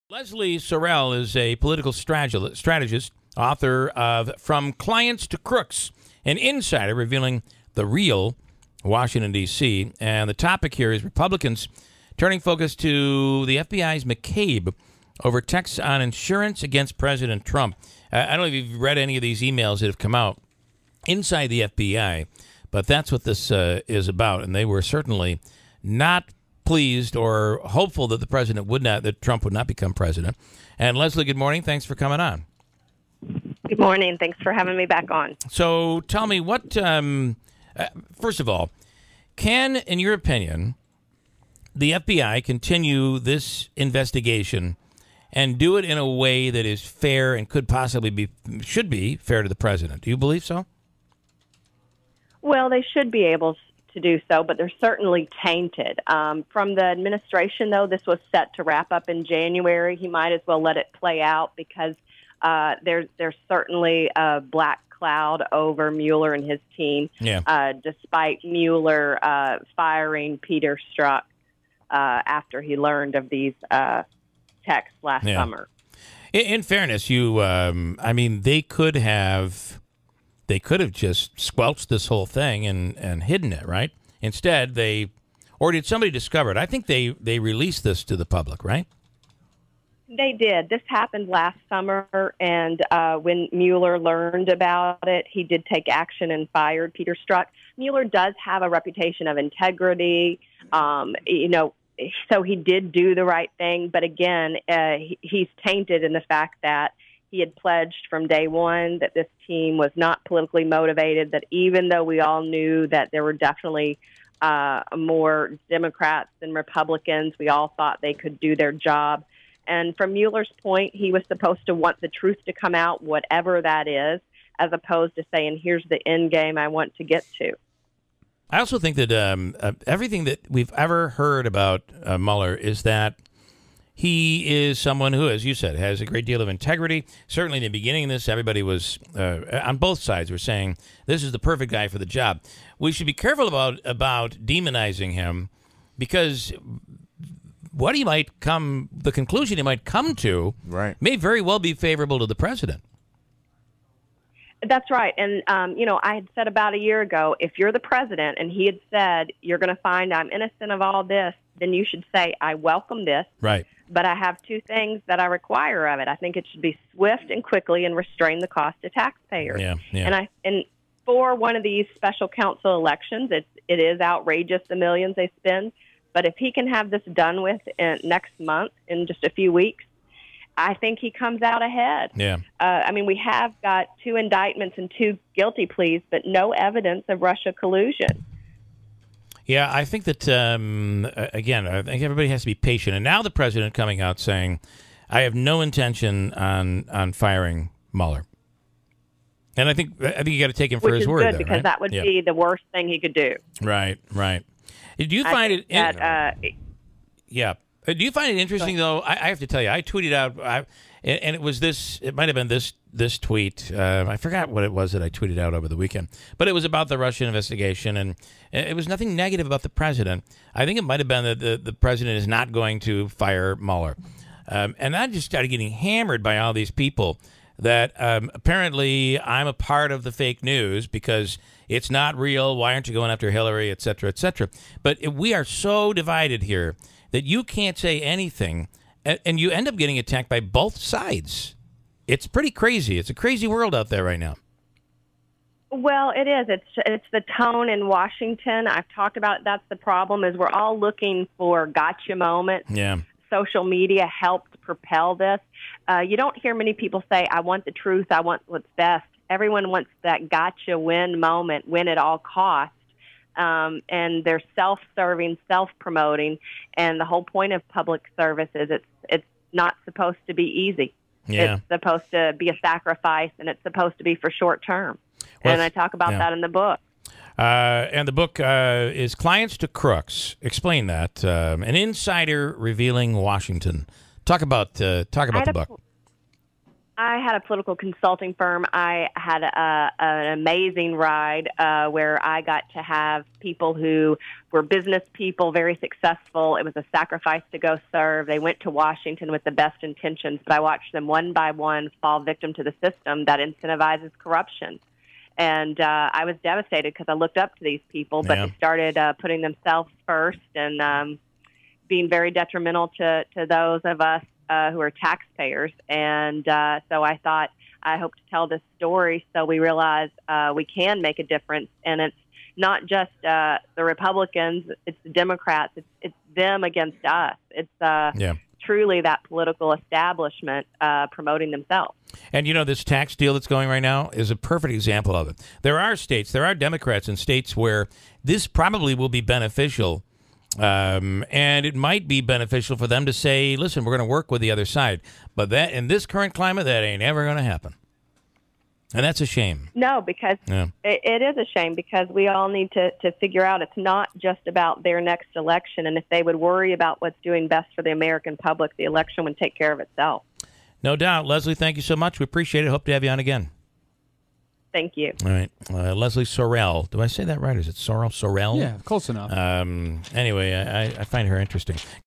Leslie Sorrell is a political strategist, author of From Clients to Crooks, an insider revealing the real Washington, D.C. And the topic here is Republicans turning focus to the FBI's McCabe over texts on insurance against President Trump. I don't know if you've read any of these emails that have come out inside the FBI, but that's what this is about. And they were certainly not pleased or hopeful that that Trump would not become president. And Leslie, good morning. Thanks for coming on. Good morning. Thanks for having me back on. So tell me what, first of all, can, in your opinion, the FBI continue this investigation and do it in a way that is fair and should be fair to the president? Do you believe so? Well, they should be able to do so, but they're certainly tainted. From the administration, though, this was set to wrap up in January. He might as well let it play out because there's certainly a black cloud over Mueller and his team, despite Mueller firing Peter Strzok after he learned of these texts last summer. In fairness, they could have just squelched this whole thing and hidden it, right? Instead, did somebody discover it? I think they released this to the public, right? They did. This happened last summer, and when Mueller learned about it, he did take action and fired Peter Strzok. Mueller does have a reputation of integrity, so he did do the right thing. But again, he's tainted in the fact that he had pledged from day one that this team was not politically motivated, that even though we all knew that there were definitely more Democrats than Republicans, we all thought they could do their job. And from Mueller's point, he was supposed to want the truth to come out, whatever that is, as opposed to saying, here's the end game I want to get to. I also think that everything that we've ever heard about Mueller is that he is someone who, as you said, has a great deal of integrity. Certainly in the beginning of this, everybody was, on both sides, were saying, this is the perfect guy for the job. We should be careful about demonizing him because the conclusion he might come to may very well be favorable to the president. That's right. And, I had said about a year ago, if you're the president and he had said, you're going to find I'm innocent of all this, then you should say, I welcome this. Right. But I have two things that I require of it. I think it should be swift and quickly and restrain the cost to taxpayers. And for one of these special counsel elections, it is outrageous the millions they spend. But if he can have this done with next month, in just a few weeks, I think he comes out ahead. We have got 2 indictments and 2 guilty pleas, but no evidence of Russia collusion. Yeah, I think that, again, I think everybody has to be patient. And now the president coming out saying, I have no intention on firing Mueller. And I think you got to take him for his word. Which is good, because that would be the worst thing he could do. Right. Do you find it... Do you find it interesting, though? I have to tell you, I tweeted out, and it was this, it might have been this tweet. I forgot what it was that I tweeted out over the weekend, but it was about the Russian investigation, and it was nothing negative about the president. I think it might have been that the president is not going to fire Mueller. And I just started getting hammered by all these people that apparently I'm a part of the fake news because it's not real. Why aren't you going after Hillary, et cetera, et cetera? But we are so divided here that you can't say anything, and you end up getting attacked by both sides. It's pretty crazy. It's a crazy world out there right now. Well, it is. It's the tone in Washington. I've talked about that's the problem, is we're all looking for gotcha moments. Yeah. Social media helped propel this. You don't hear many people say, I want the truth, I want what's best. Everyone wants that gotcha win moment, win at all costs. And they're self-serving, self-promoting, and the whole point of public service is it's not supposed to be easy. It's supposed to be a sacrifice, and it's supposed to be for short term. And I talk about that in the book. And the book is Clients to Crooks. Explain that. An insider revealing Washington. Talk about the book. I had a political consulting firm. I had an amazing ride where I got to have people who were business people, very successful. It was a sacrifice to go serve. They went to Washington with the best intentions, but I watched them one by one fall victim to the system that incentivizes corruption. And I was devastated because I looked up to these people, but they started putting themselves first and being very detrimental to those of us who are taxpayers. And so I thought, I hope to tell this story so we realize we can make a difference. And it's not just the Republicans, it's the Democrats, it's them against us. It's truly that political establishment promoting themselves. And, you know, this tax deal that's going right now is a perfect example of it. There are states, there are Democrats in states where this probably will be beneficial. And it might be beneficial for them to say, listen, we're going to work with the other side. But that in this current climate, that ain't ever going to happen. And that's a shame. No, because it is a shame because we all need to figure out it's not just about their next election. And if they would worry about what's doing best for the American public, the election would take care of itself. No doubt. Leslie, thank you so much. We appreciate it. Hope to have you on again. Thank you. All right. Leslie Sorrell. Do I say that right? Is it Sorrell? Sorrell? Yeah, close enough. Anyway, I find her interesting.